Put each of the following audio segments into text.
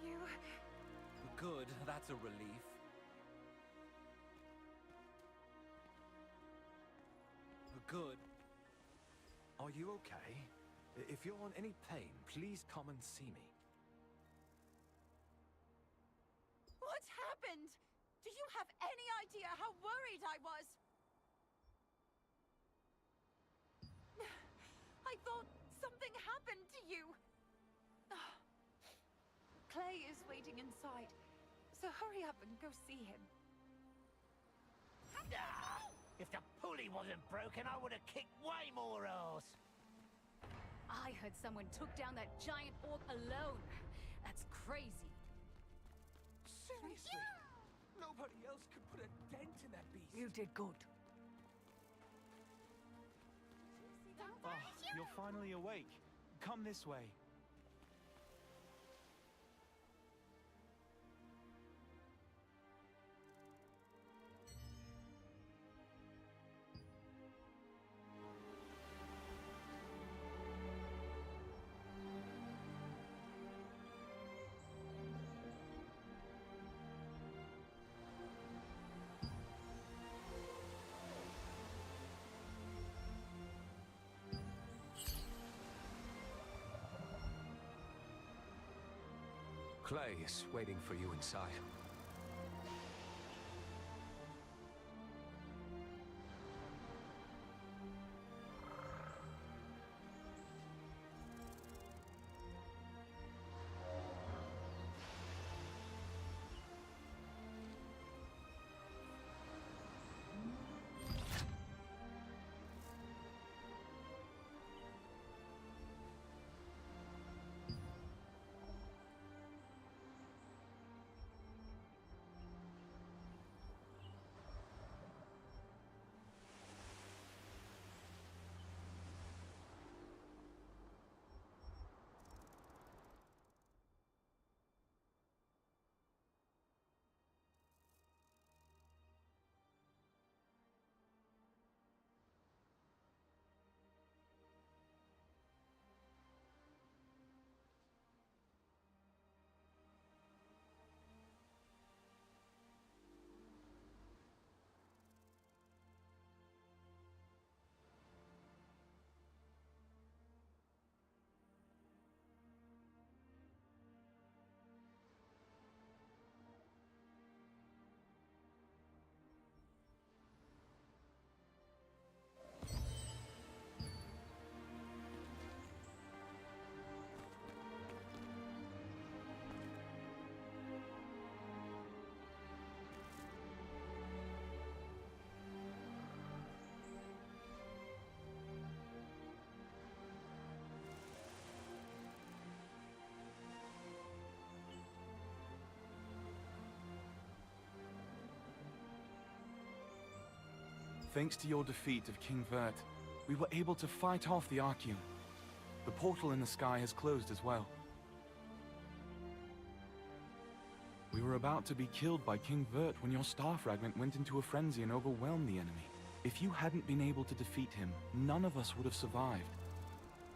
You... Good, that's a relief. Good. Are you okay? If you're in any pain, please come and see me. What happened? Do you have any idea how worried I was? I thought something happened to you. Clay is waiting inside, so hurry up and go see him. If the pulley wasn't broken, I would have kicked way more ass. I heard someone took down that giant orc alone. That's crazy. Seriously? Nobody else could put a dent in that beast. You did good. Oh, you're finally awake. Come this way. Clay is waiting for you inside. Thanks to your defeat of King Vert, we were able to fight off the Archeum. The portal in the sky has closed as well. We were about to be killed by King Vert when your star fragment went into a frenzy and overwhelmed the enemy. If you hadn't been able to defeat him, none of us would have survived.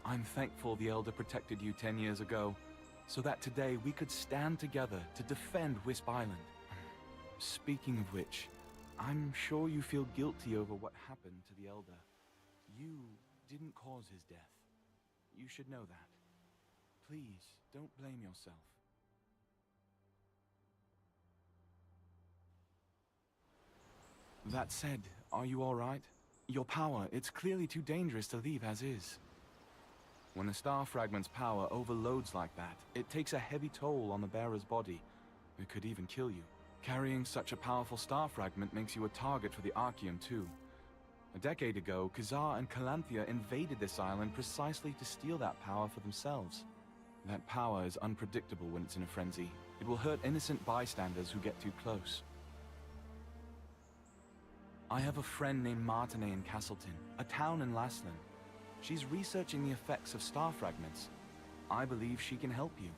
I'm thankful the Elder protected you 10 years ago, so that today we could stand together to defend Wisp Island. Speaking of which, I'm sure you feel guilty over what happened to the Elder. You didn't cause his death. You should know that. Please, don't blame yourself. That said, are you alright? Your power, it's clearly too dangerous to leave as is. When a star fragment's power overloads like that, it takes a heavy toll on the bearer's body. It could even kill you. Carrying such a powerful star fragment makes you a target for the Archeum too. A decade ago, Khazar and Calanthea invaded this island precisely to steal that power for themselves. That power is unpredictable when it's in a frenzy. It will hurt innocent bystanders who get too close. I have a friend named Martinet in Castleton, a town in Laslan. She's researching the effects of star fragments. I believe she can help you.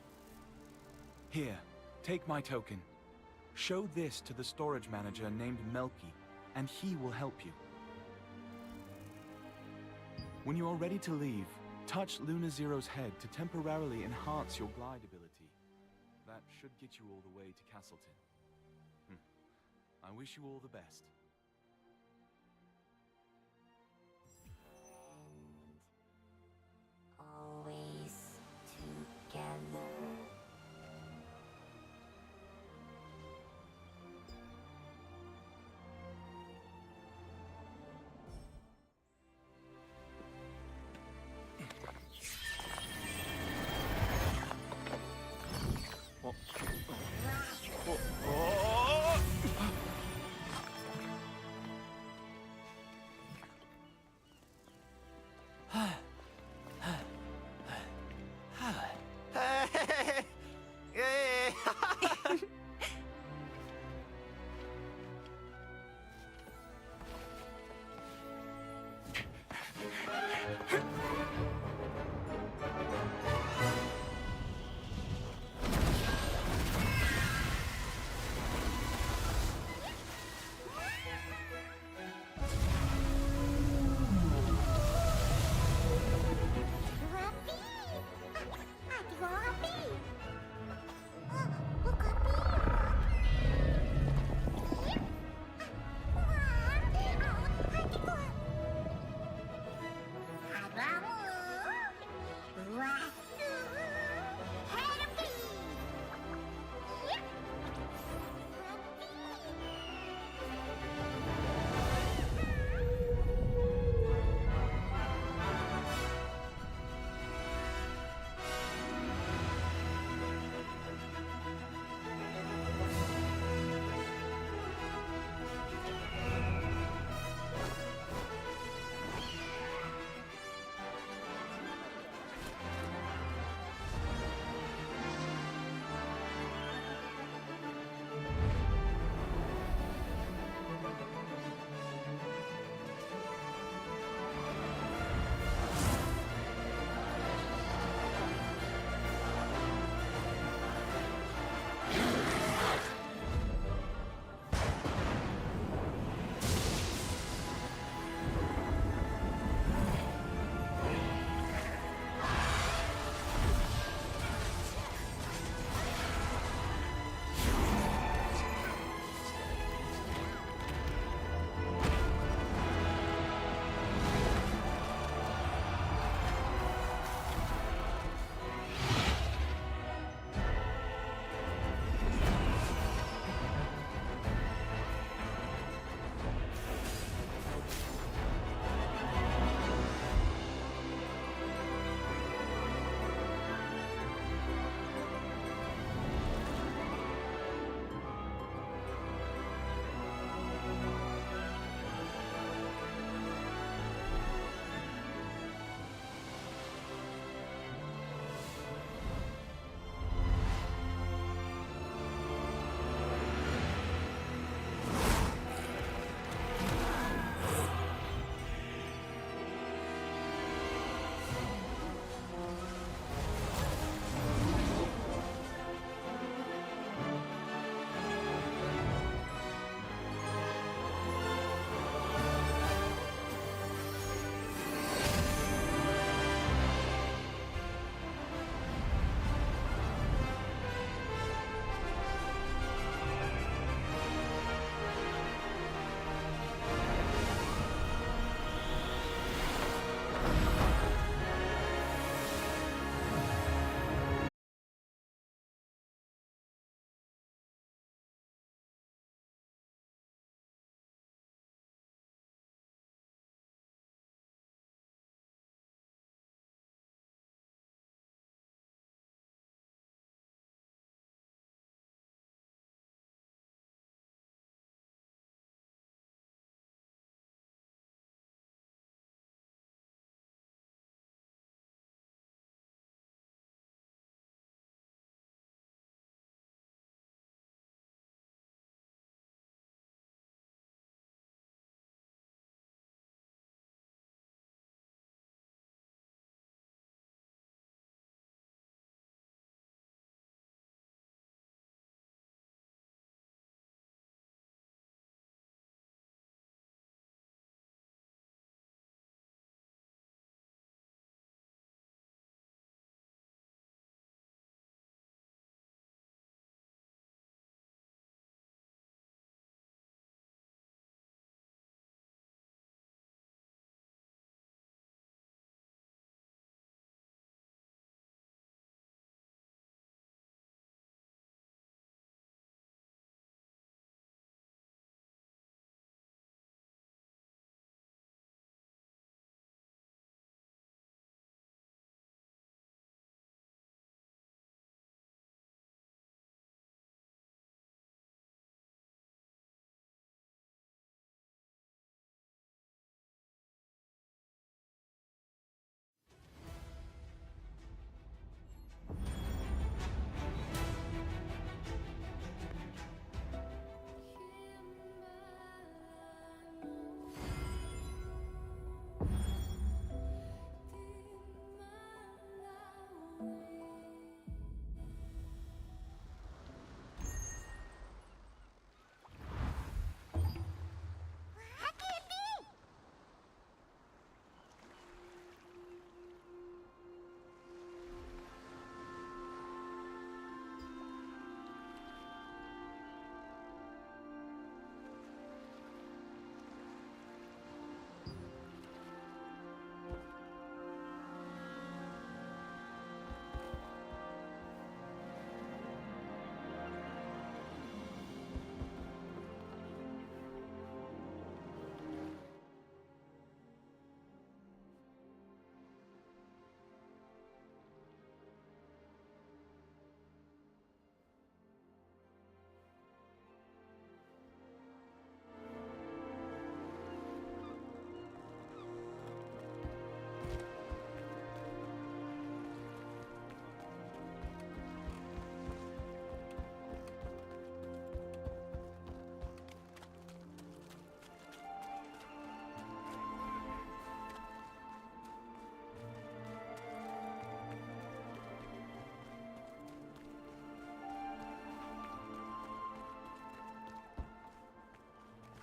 Here, take my token. Show this to the storage manager named Melky, and he will help you. When you are ready to leave, touch Luna Zero's head to temporarily enhance your glide ability. That should get you all the way to Castleton. I wish you all the best. And always together.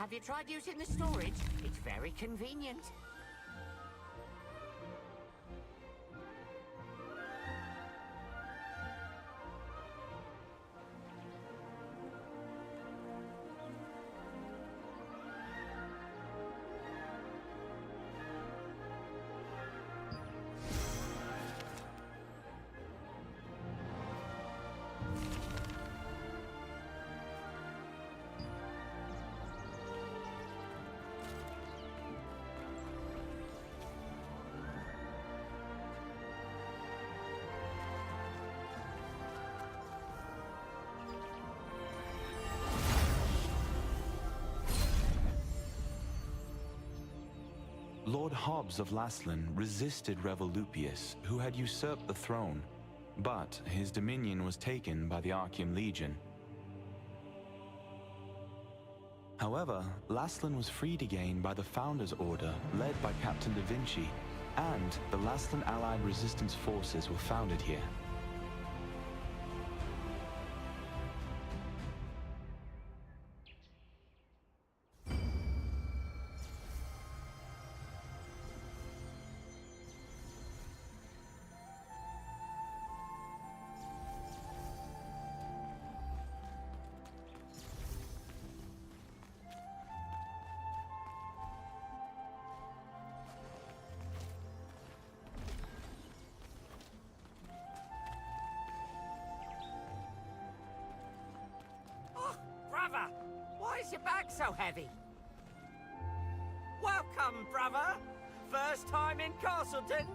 Have you tried using the storage? It's very convenient. Lord Hobbs of Laslan resisted Revolupius, who had usurped the throne, but his dominion was taken by the Archean Legion. However, Laslan was freed again by the Founders Order, led by Captain Da Vinci, and the Laslan Allied Resistance Forces were founded here. Brother, why is your bag so heavy? Welcome, brother. First time in Castleton.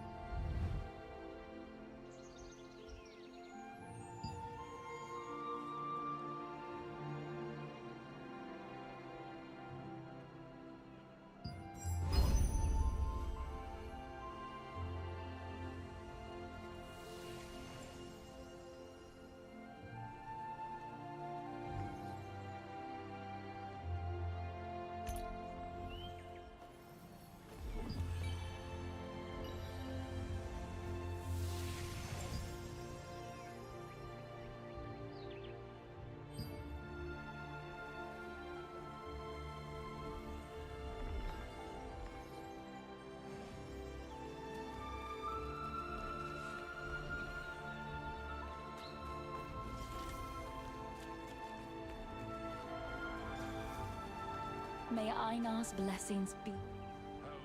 May Einar's blessings be. How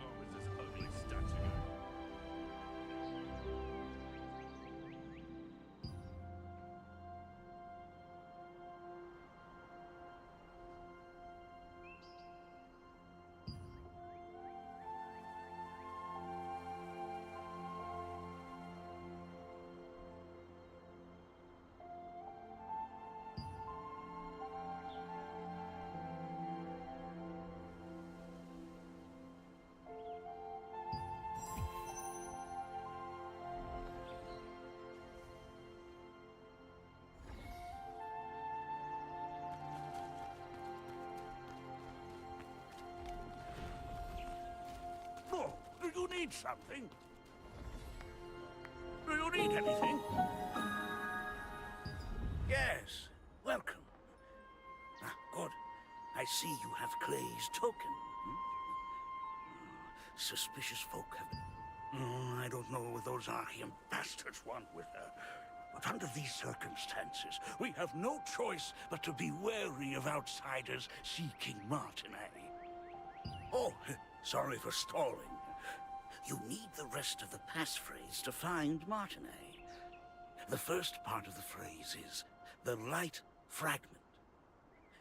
long is this ugly statue? Oh, do you need something? Do you need anything? Yes, welcome. Ah, good. I see you have Clay's token. Suspicious folk have... I don't know what those Archean bastards want with her. But under these circumstances, we have no choice but to be wary of outsiders seeking Martinae. Oh, sorry for stalling. You need the rest of the passphrase to find Martinae. The first part of the phrase is the light fragment.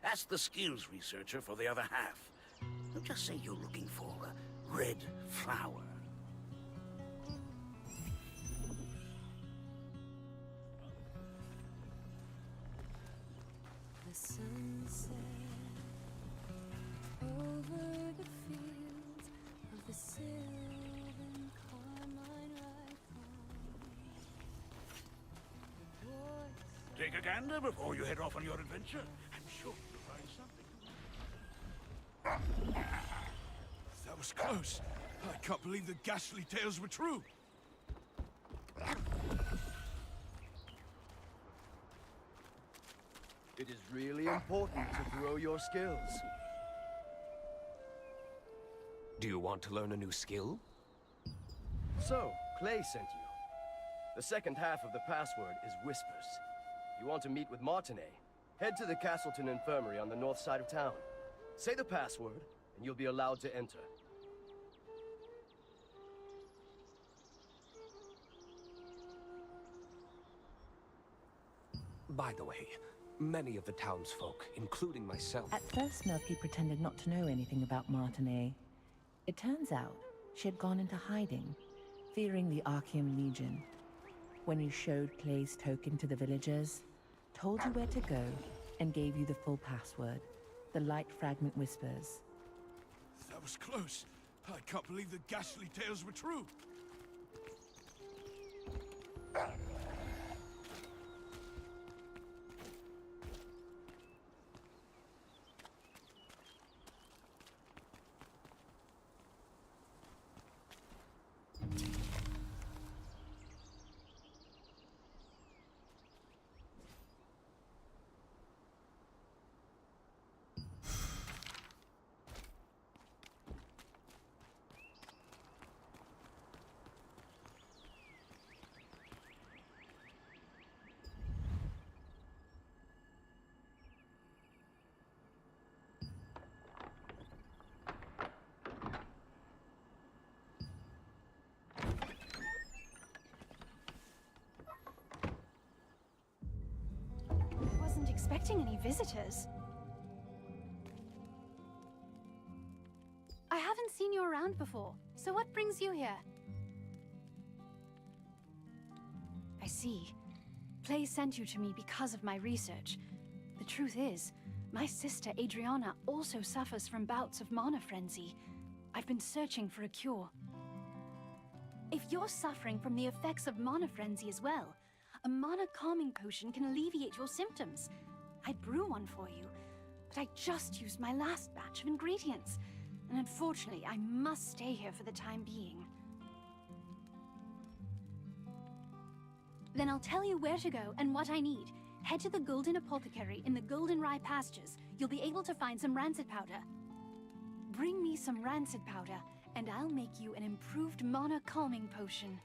Ask the skills researcher for the other half. Just say you're looking for a red flower. The sunset over the fields of the sylvan carmine ripon. Take a gander before you head off on your adventure. I'm sure you'll find something. That was close. I can't believe the ghastly tales were true. It is really important to grow your skills. Do you want to learn a new skill? So, Clay sent you. The second half of the password is Whispers. You want to meet with Martinet? Head to the Castleton Infirmary on the north side of town. Say the password, and you'll be allowed to enter. By the way, many of the townsfolk, including myself... At first, Milky pretended not to know anything about Martinet. It turns out, she had gone into hiding, fearing the Archeum Legion. When you showed Clay's token to the villagers, told you where to go, and gave you the full password, the Light Fragment Whispers. That was close. I can't believe the ghastly tales were true. Wasn't expecting any visitors. I haven't seen you around before, so what brings you here? I see. Clay sent you to me because of my research. The truth is, my sister Adriana also suffers from bouts of mana frenzy. I've been searching for a cure. If you're suffering from the effects of mana frenzy as well, a mana calming potion can alleviate your symptoms. I'd brew one for you, but I just used my last batch of ingredients, and unfortunately, I must stay here for the time being. Then I'll tell you where to go and what I need. Head to the Golden Apothecary in the Goldenrye pastures. You'll be able to find some rancid powder. Bring me some rancid powder, and I'll make you an improved mana calming potion.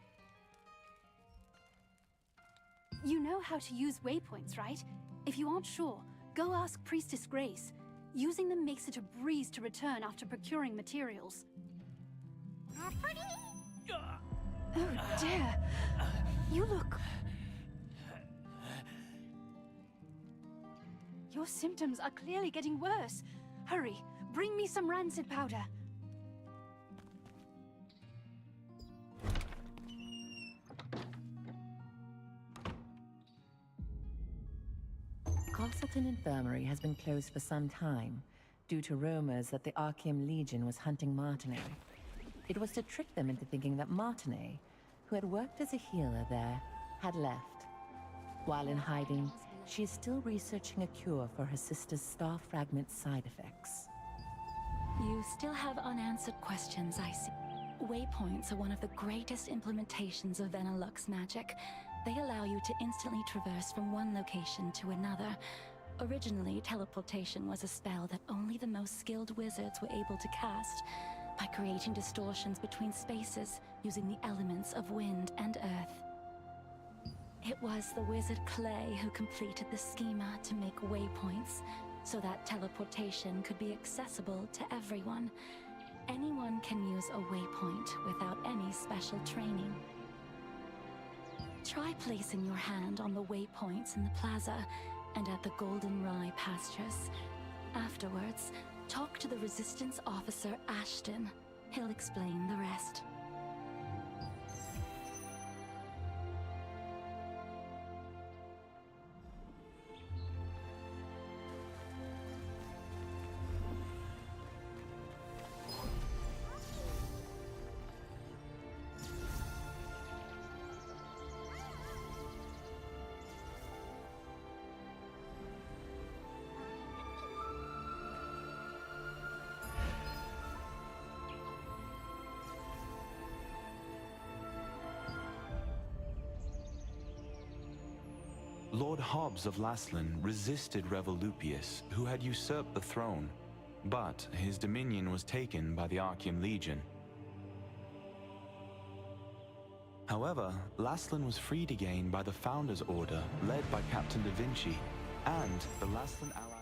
You know how to use waypoints, right? If you aren't sure, go ask Priestess Grace. Using them makes it a breeze to return after procuring materials. Oh dear! You look... Your symptoms are clearly getting worse. Hurry, bring me some rancid powder. Castleton Infirmary has been closed for some time, due to rumors that the Archeum Legion was hunting Martinet. It was to trick them into thinking that Martinet, who had worked as a healer there, had left. While in hiding, she is still researching a cure for her sister's star fragment side effects. You still have unanswered questions, I see. Waypoints are one of the greatest implementations of Venilux magic. They allow you to instantly traverse from one location to another. Originally, teleportation was a spell that only the most skilled wizards were able to cast, by creating distortions between spaces using the elements of wind and earth. It was the wizard Clay who completed the schema to make waypoints, so that teleportation could be accessible to everyone. Anyone can use a waypoint without any special training. Try placing your hand on the waypoints in the plaza and at the Goldenrye pastures. Afterwards, talk to the Resistance officer Ashton. He'll explain the rest. Lord Hobbs of Laslan resisted Revolupius, who had usurped the throne. But his dominion was taken by the Archeum Legion. However, Laslan was freed again by the Founders Order, led by Captain Da Vinci, and the Laslan Allied...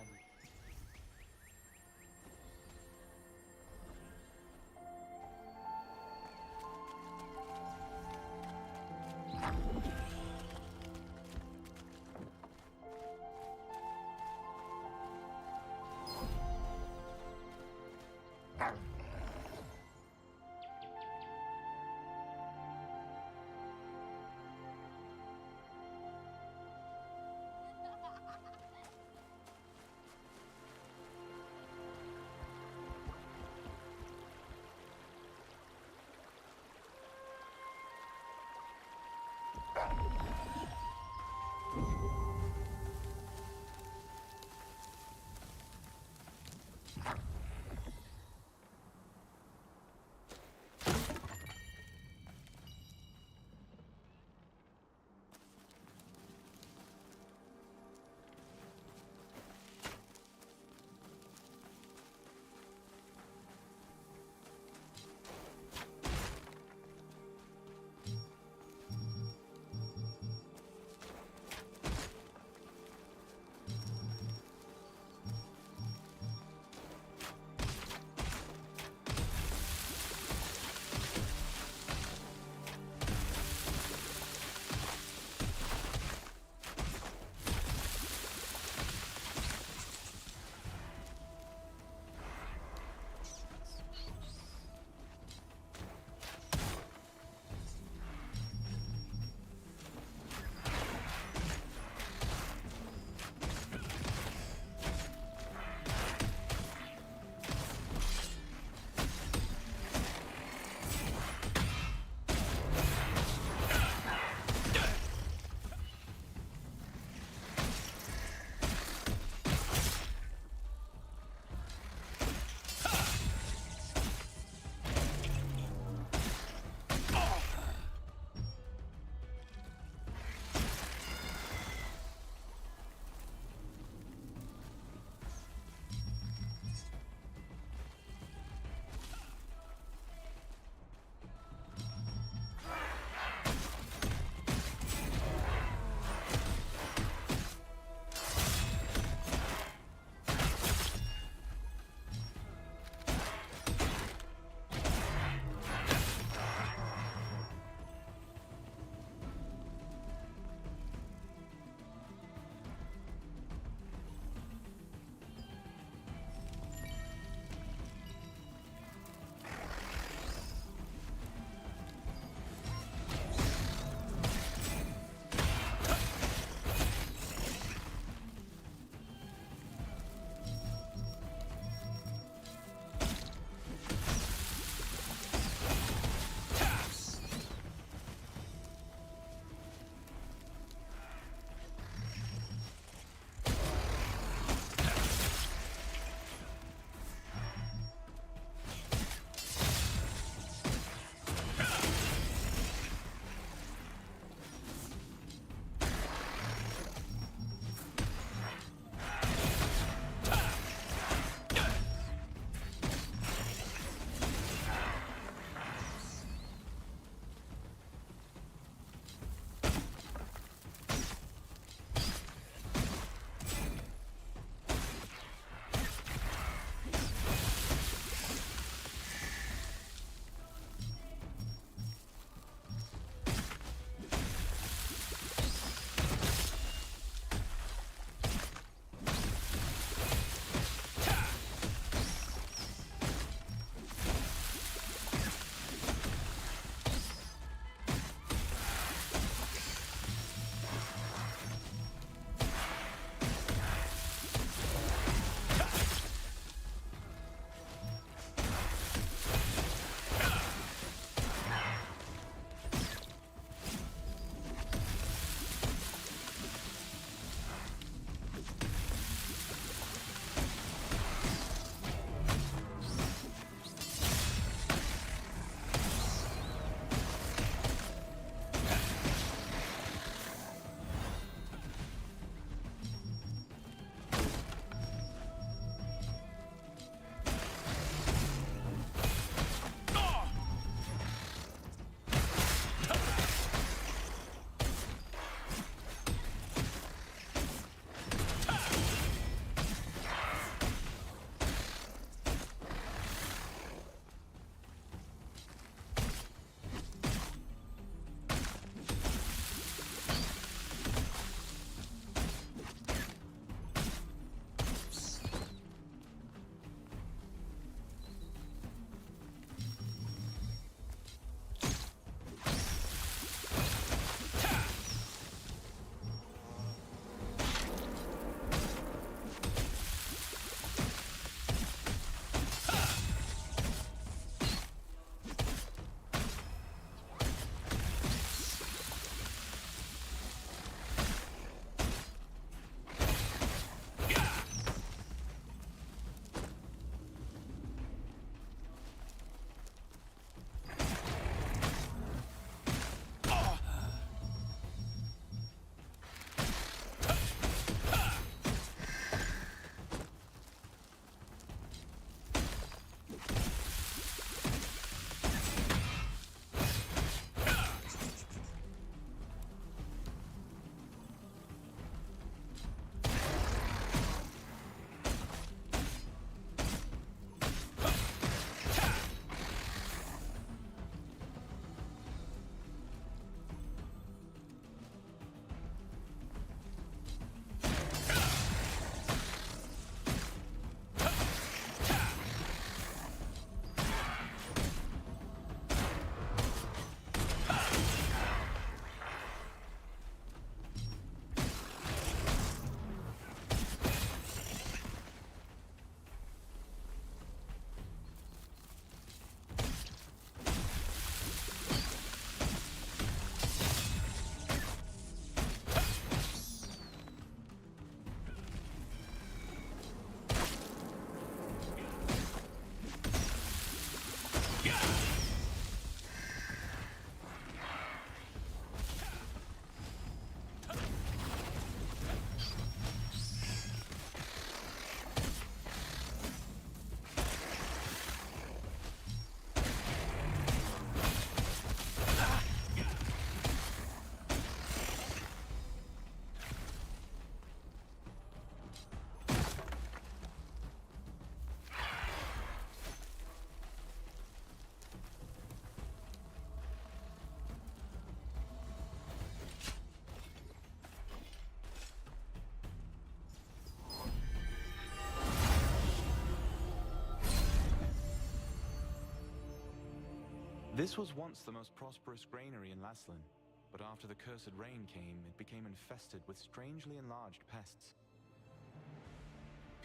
This was once the most prosperous granary in Laslan, but after the cursed rain came, it became infested with strangely enlarged pests.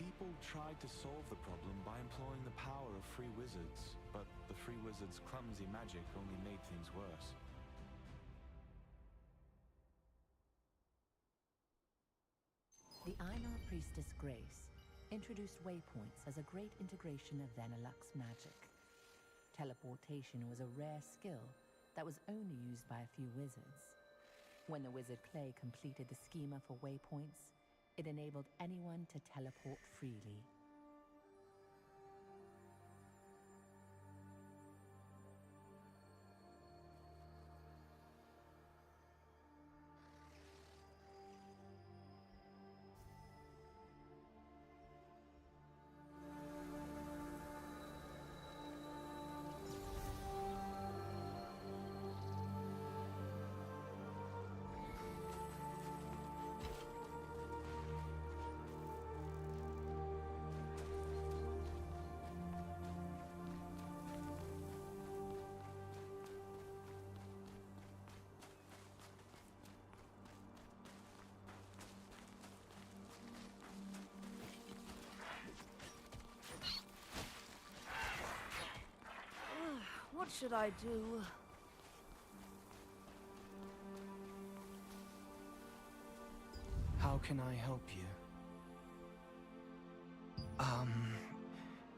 People tried to solve the problem by employing the power of free wizards, but the free wizards' clumsy magic only made things worse. The Einar priestess Grace introduced waypoints as a great integration of Venelux magic. Teleportation was a rare skill that was only used by a few wizards. When the wizard Clay completed the schema for waypoints, it enabled anyone to teleport freely. What should I do? How can I help you?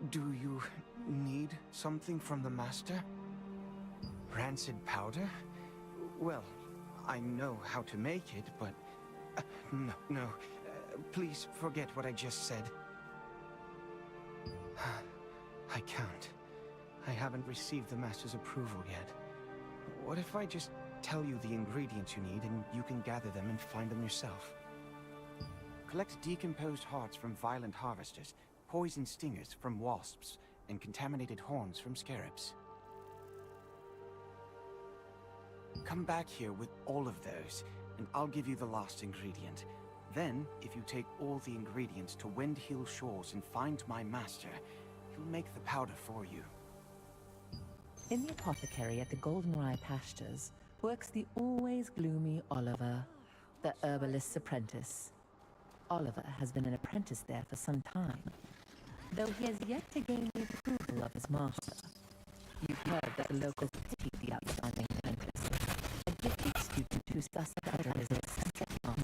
Do you need something from the Master? Rancid powder? Well, I know how to make it, but... no. Please forget what I just said. I can't. I haven't received the Master's approval yet. What if I just tell you the ingredients you need and you can gather them and find them yourself? Collect decomposed hearts from violent harvesters, poison stingers from wasps, and contaminated horns from scarabs. Come back here with all of those, and I'll give you the last ingredient. Then, if you take all the ingredients to Windhill Shores and find my master, he'll make the powder for you. In the apothecary at the Goldenrye Pastures works the always gloomy Oliver, the herbalist's apprentice. Oliver has been an apprentice there for some time, though he has yet to gain the approval of his master. You've heard that the locals pity the outstanding apprentice, a gifted student who suspects as a eccentric master.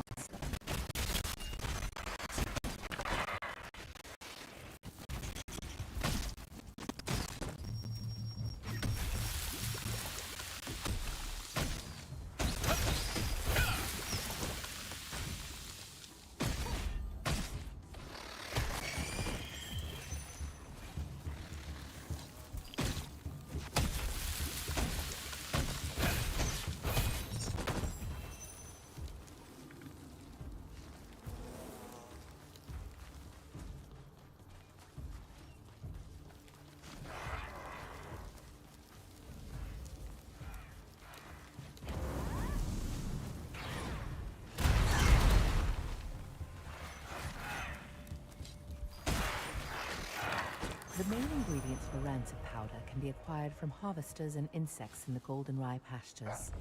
The main ingredients for rancid powder can be acquired from harvesters and insects in the Goldenrye Pastures.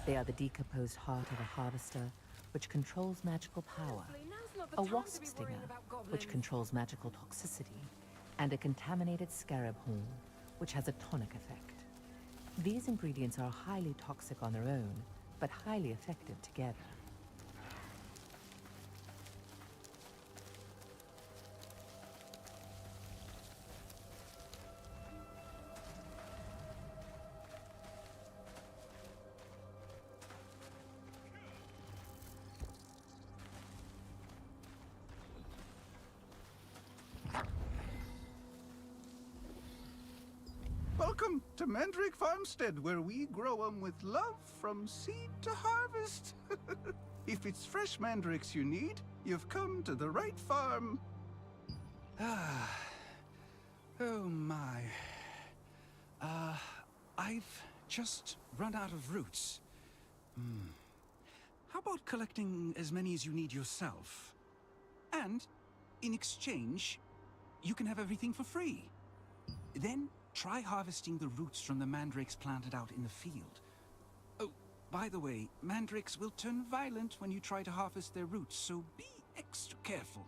They are the decomposed heart of a harvester, which controls magical power, a wasp stinger, which controls magical toxicity, and a contaminated scarab horn, which has a tonic effect. These ingredients are highly toxic on their own, but highly effective together. Welcome to Mandrake Farmstead, where we grow 'em with love from seed to harvest. If it's fresh mandrakes you need, you've come to the right farm. Oh my. I've just run out of roots. How about collecting as many as you need yourself? And, in exchange, you can have everything for free. Then, try harvesting the roots from the mandrakes planted out in the field. Oh, by the way, mandrakes will turn violent when you try to harvest their roots, so be extra careful.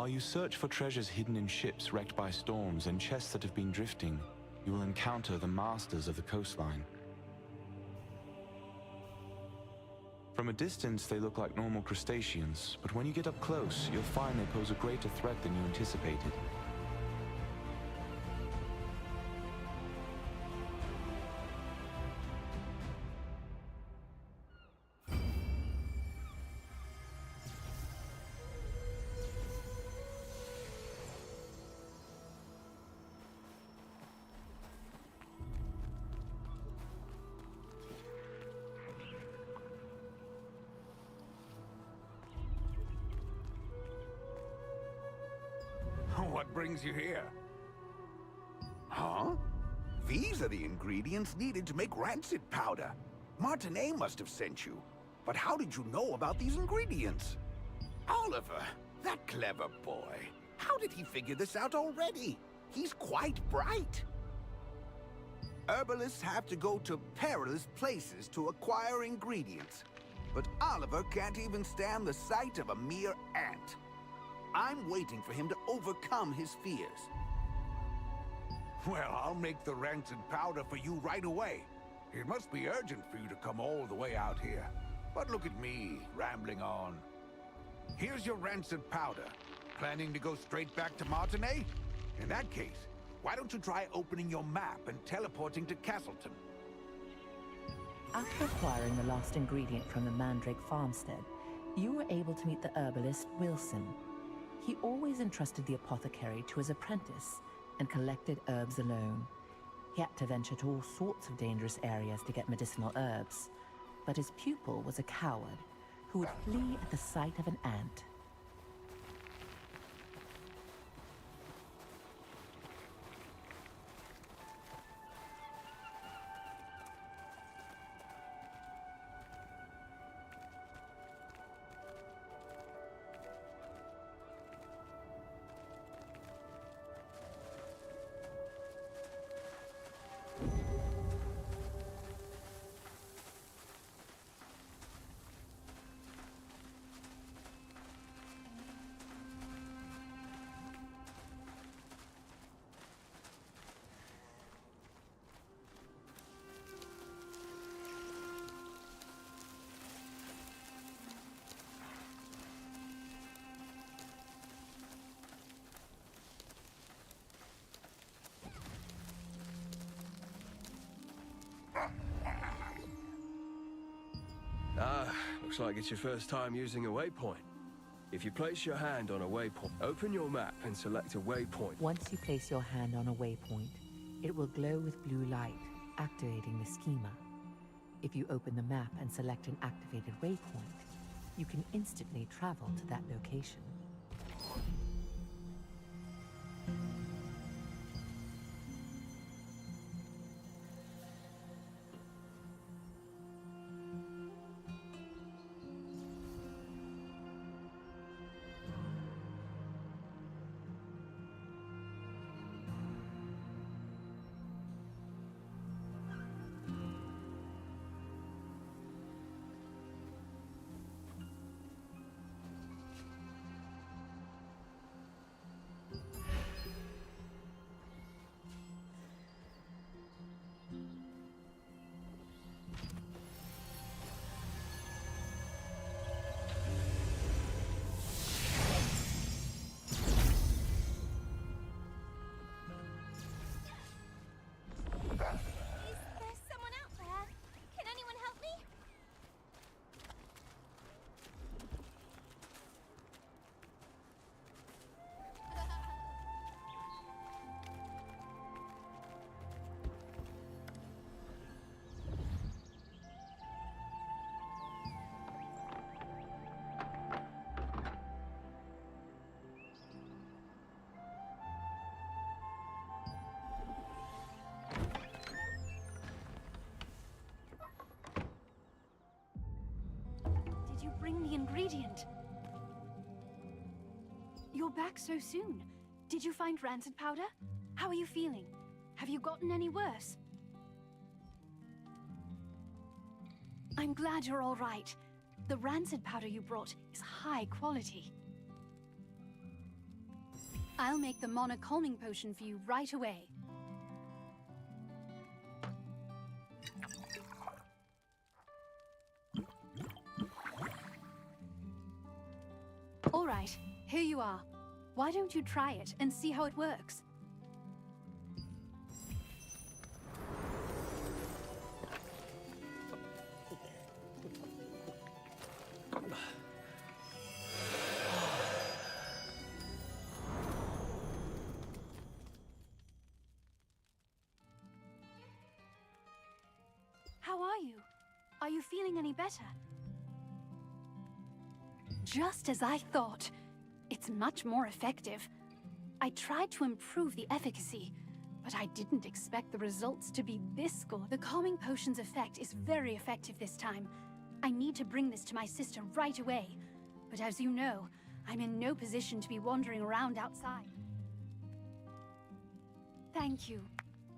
While you search for treasures hidden in ships wrecked by storms and chests that have been drifting, you will encounter the masters of the coastline. From a distance, they look like normal crustaceans, but when you get up close, you'll find they pose a greater threat than you anticipated. What brings you here? Huh? These are the ingredients needed to make rancid powder. Martinet must have sent you. But how did you know about these ingredients? Oliver, that clever boy. How did he figure this out already? He's quite bright. Herbalists have to go to perilous places to acquire ingredients. But Oliver can't even stand the sight of a mere ant. I'm waiting for him to overcome his fears. Well, I'll make the rancid powder for you right away. It must be urgent for you to come all the way out here. But look at me, rambling on. Here's your rancid powder. Planning to go straight back to Martinet? In that case, why don't you try opening your map and teleporting to Castleton? After acquiring the lost ingredient from the Mandrake farmstead, you were able to meet the herbalist Wilson. He always entrusted the apothecary to his apprentice and collected herbs alone. He had to venture to all sorts of dangerous areas to get medicinal herbs, but his pupil was a coward who would flee at the sight of an ant. Looks like it's your first time using a waypoint. If you place your hand on a waypoint, open your map and select a waypoint. Once you place your hand on a waypoint, it will glow with blue light, activating the schema. If you open the map and select an activated waypoint, you can instantly travel to that location. Bring the ingredient. You're back so soon. Did you find rancid powder? How are you feeling? Have you gotten any worse? I'm glad you're all right. The rancid powder you brought is high quality. I'll make the Mana calming potion for you right away. All right, here you are. Why don't you try it and see how it works? How are you? Are you feeling any better? Just as I thought. It's much more effective. I tried to improve the efficacy, but I didn't expect the results to be this good. The calming potion's effect is very effective this time. I need to bring this to my sister right away. But as you know, I'm in no position to be wandering around outside. Thank you.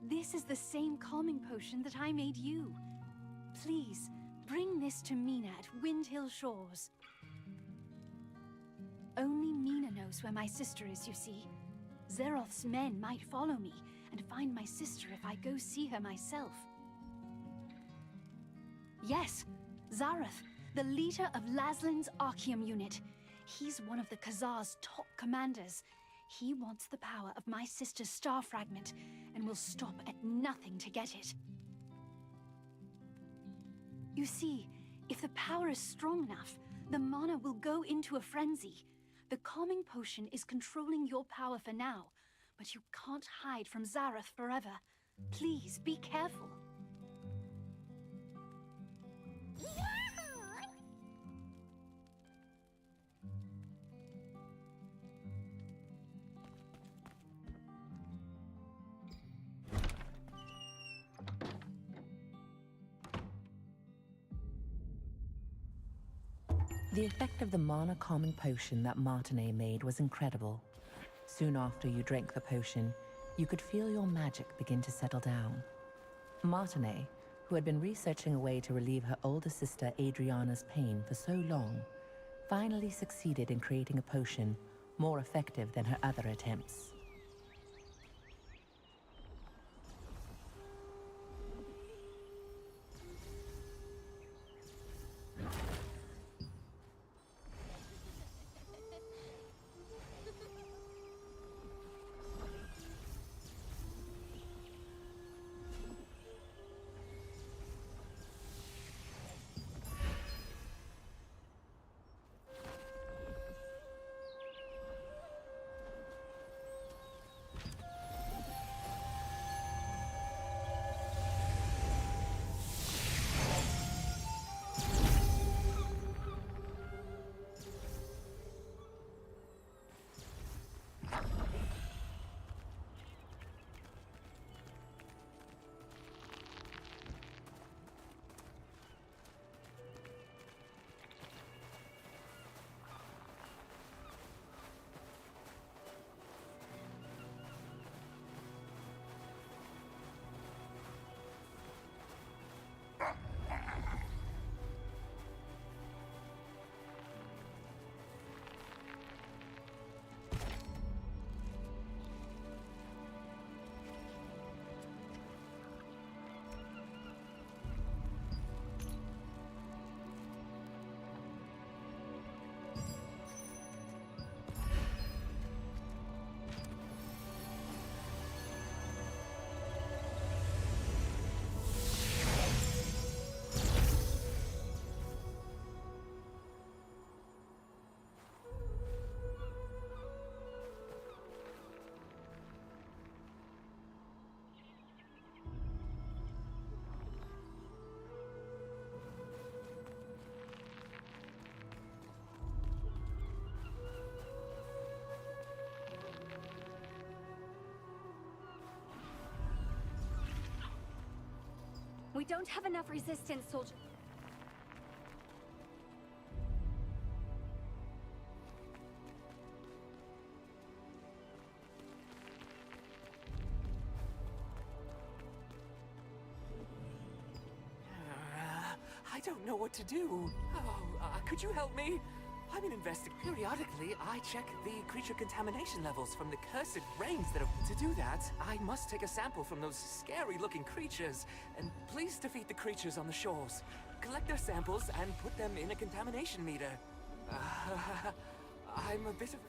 This is the same calming potion that I made you. Please, bring this to Mina at Windhill Shores. Only Mina knows where my sister is, you see. Zeroth's men might follow me and find my sister if I go see her myself. Yes, Zarath, the leader of Laslin's Archeum unit. He's one of the Khazar's top commanders. He wants the power of my sister's star fragment and will stop at nothing to get it. You see, if the power is strong enough, the mana will go into a frenzy. The calming potion is controlling your power for now, but you can't hide from Zarath forever. Please, be careful. The effect of the mana calming potion that Martinet made was incredible. Soon after you drank the potion, you could feel your magic begin to settle down. Martinet, who had been researching a way to relieve her older sister Adriana's pain for so long, finally succeeded in creating a potion more effective than her other attempts. We don't have enough resistance, soldier. I don't know what to do. Could you help me? I'm an investigator. Periodically, I check the creature contamination levels from the cursed rains that have... To do that, I must take a sample from those scary-looking creatures, and please defeat the creatures on the shores. Collect their samples and put them in a contamination meter. I'm a bit of...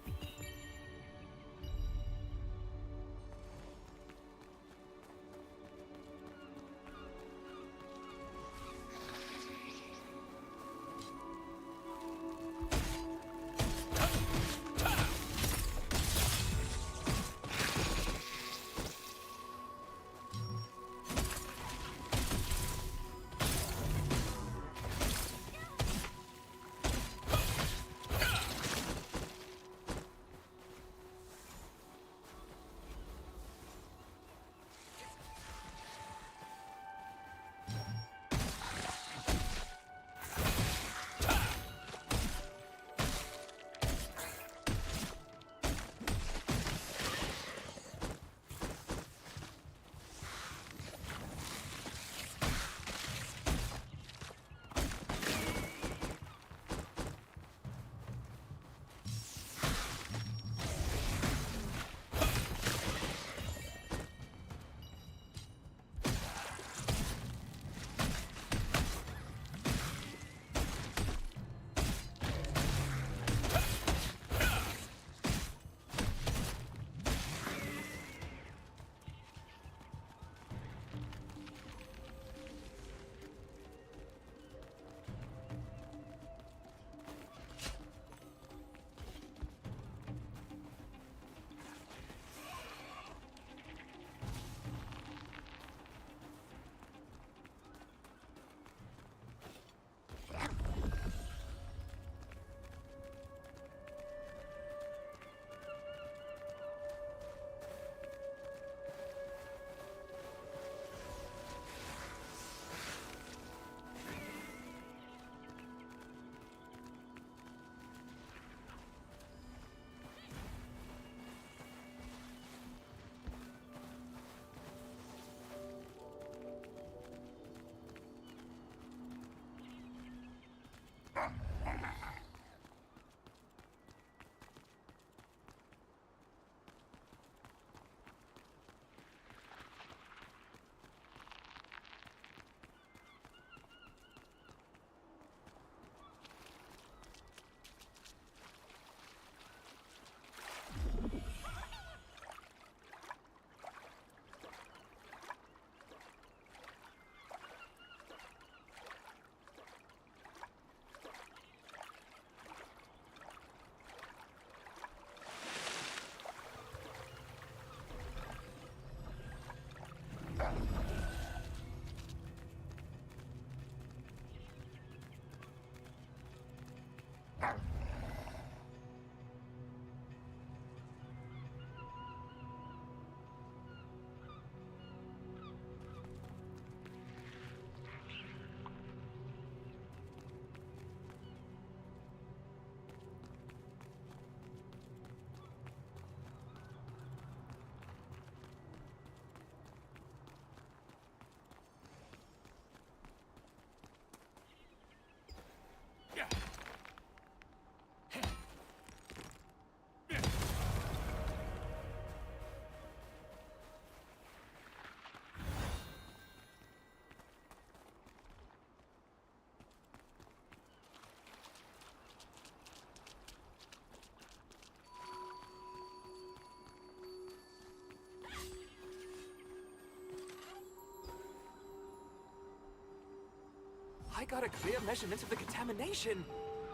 I got a clear measurement of the contamination.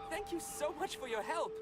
Thank you so much for your help.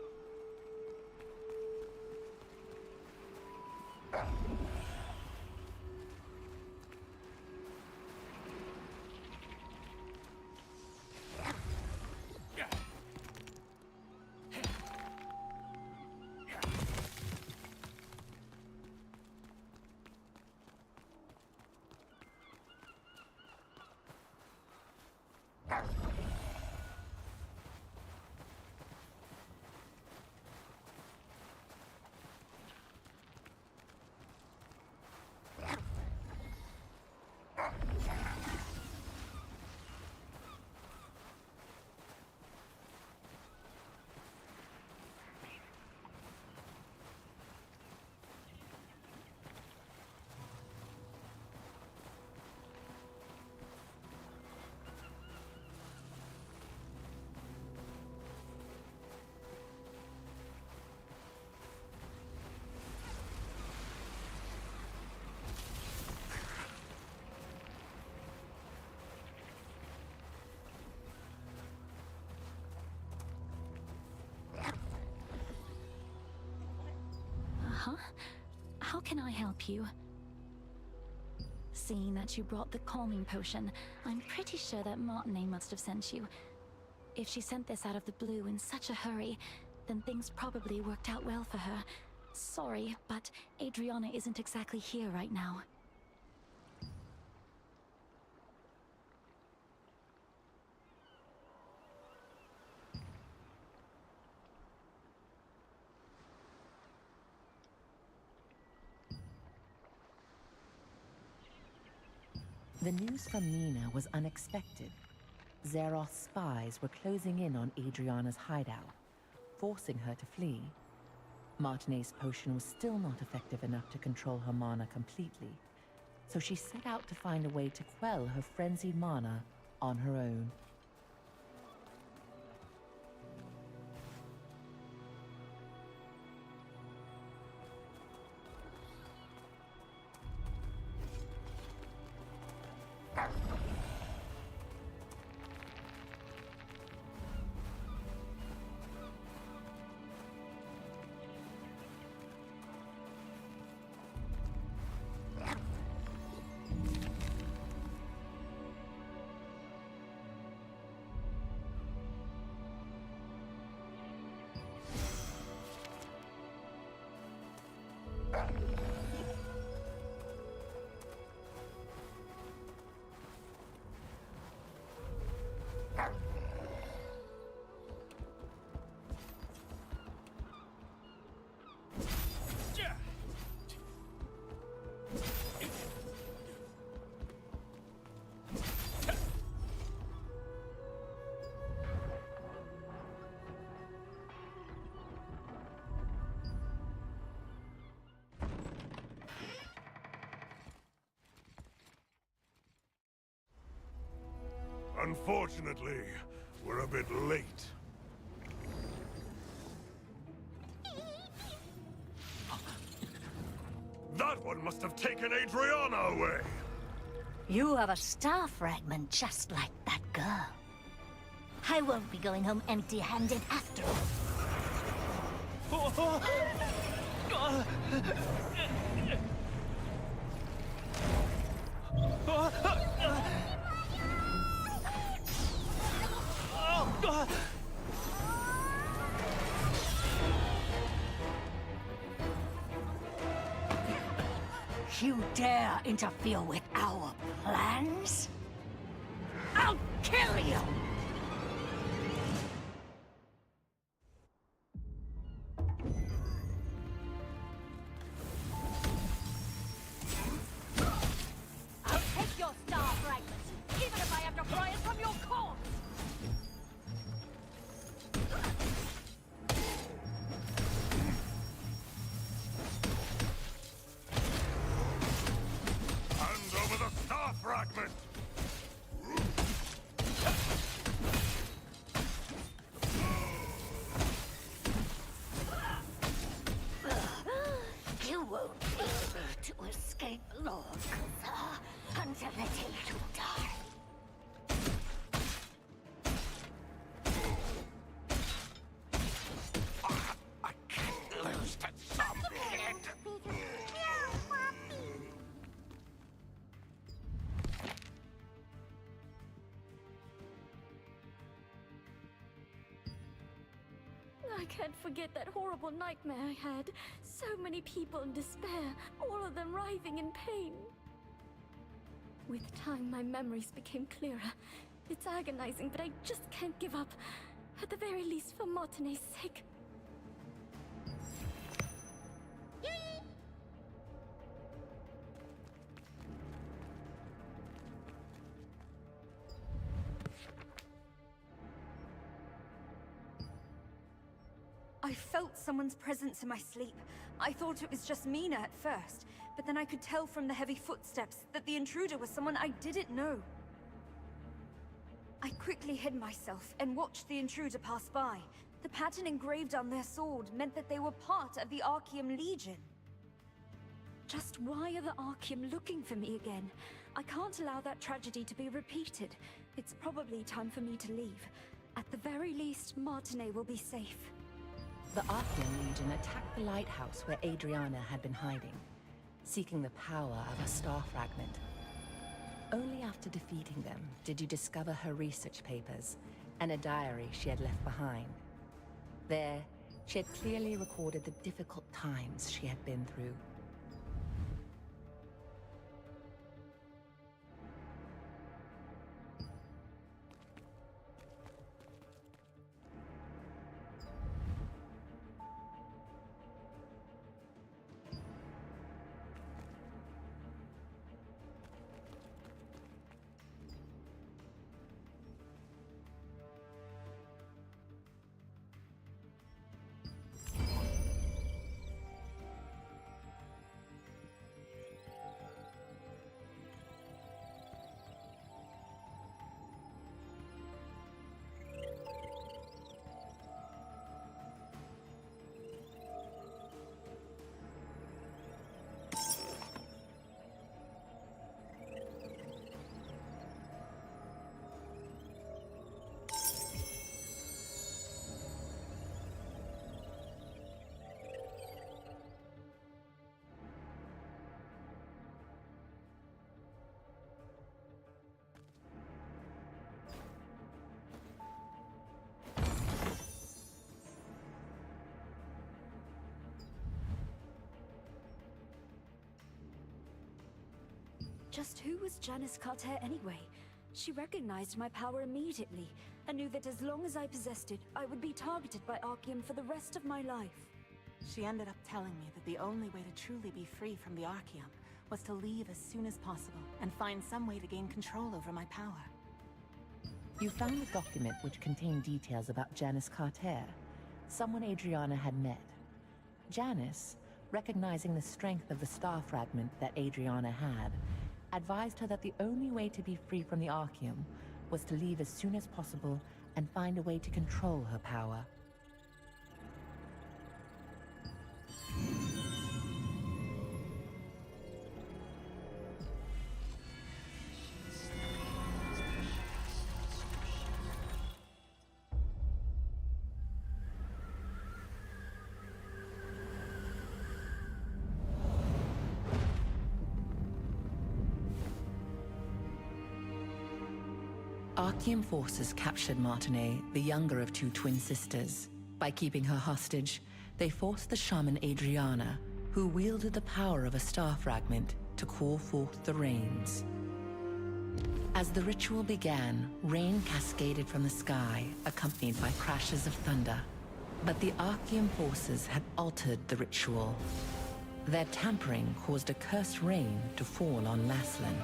Huh? How can I help you? Seeing that you brought the calming potion, I'm pretty sure that Martine must have sent you. If she sent this out of the blue in such a hurry, then things probably worked out well for her. Sorry, but Adriana isn't exactly here right now. The news from Nina was unexpected. Zeroth's spies were closing in on Adriana's hideout, forcing her to flee. Martine's potion was still not effective enough to control her mana completely, so she set out to find a way to quell her frenzied mana on her own. Unfortunately, we're a bit late. That one must have taken Adriana away! You have a star fragment just like that girl. I won't be going home empty-handed after all. You dare interfere with our plans? I'll kill you! I'll take your star fragment, even if I have to pry it from your corpse! Fragment! You won't be able to escape Lord Kuthar until the day you die. I can't lose to some kid. I can't forget that horrible nightmare I had. So many people in despair, all of them writhing in pain. With time, my memories became clearer, It's agonizing, but I just can't give up. At the very least, for Martine's sake. I felt someone's presence in my sleep. I thought it was just Mina at first, but then I could tell from the heavy footsteps that the intruder was someone I didn't know. I quickly hid myself and watched the intruder pass by. The pattern engraved on their sword meant that they were part of the Archeum Legion. Just why are the Archeum looking for me again? I can't allow that tragedy to be repeated. It's probably time for me to leave. At the very least, Martine will be safe. The Archeum Legion attacked the lighthouse where Adriana had been hiding, seeking the power of a star fragment. Only after defeating them did you discover her research papers and a diary she had left behind. There, she had clearly recorded the difficult times she had been through. Just who was Janice Carter anyway? She recognized my power immediately, and knew that as long as I possessed it, I would be targeted by Archeum for the rest of my life. She ended up telling me that the only way to truly be free from the Archeum was to leave as soon as possible, and find some way to gain control over my power. You found a document which contained details about Janice Carter, someone Adriana had met. Janice, recognizing the strength of the star fragment that Adriana had, advised her that the only way to be free from the Archeum was to leave as soon as possible and find a way to control her power. Archeum forces captured Martine, the younger of two twin sisters. By keeping her hostage, they forced the shaman Adriana, who wielded the power of a star fragment, to call forth the rains. As the ritual began, rain cascaded from the sky, accompanied by crashes of thunder. But the Archeum forces had altered the ritual. Their tampering caused a cursed rain to fall on Laslan.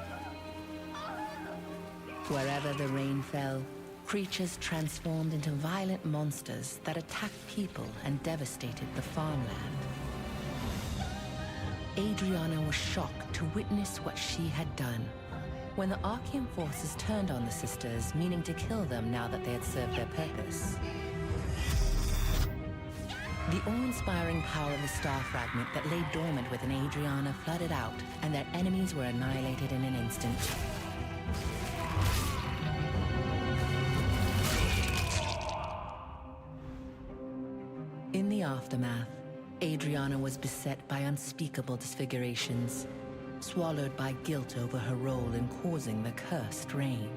Wherever the rain fell, creatures transformed into violent monsters that attacked people and devastated the farmland. Adriana was shocked to witness what she had done. When the Archeum forces turned on the sisters, meaning to kill them now that they had served their purpose. The awe-inspiring power of the star fragment that lay dormant within Adriana flooded out, and their enemies were annihilated in an instant. In the aftermath, Adriana was beset by unspeakable disfigurations, swallowed by guilt over her role in causing the cursed rain.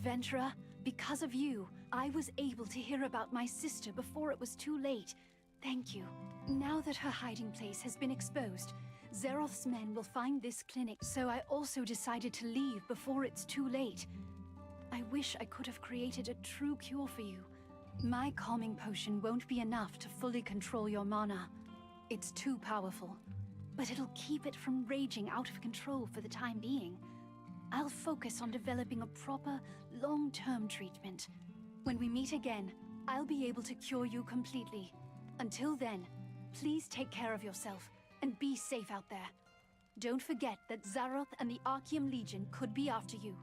adventurer. Because of you, I was able to hear about my sister before it was too late. Thank you. Now that her hiding place has been exposed, Zeroth's men will find this clinic, so I also decided to leave before it's too late. I wish I could have created a true cure for you. My calming potion won't be enough to fully control your mana. It's too powerful, but it'll keep it from raging out of control for the time being. I'll focus on developing a proper, long-term treatment. When we meet again, I'll be able to cure you completely. Until then, please take care of yourself and be safe out there. Don't forget that Zaroth and the Archeum Legion could be after you.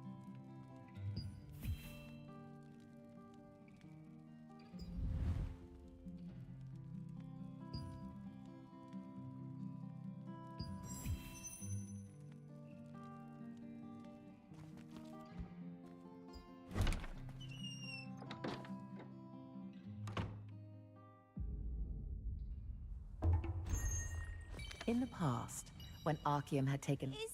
In the past, when Archeum had taken... Is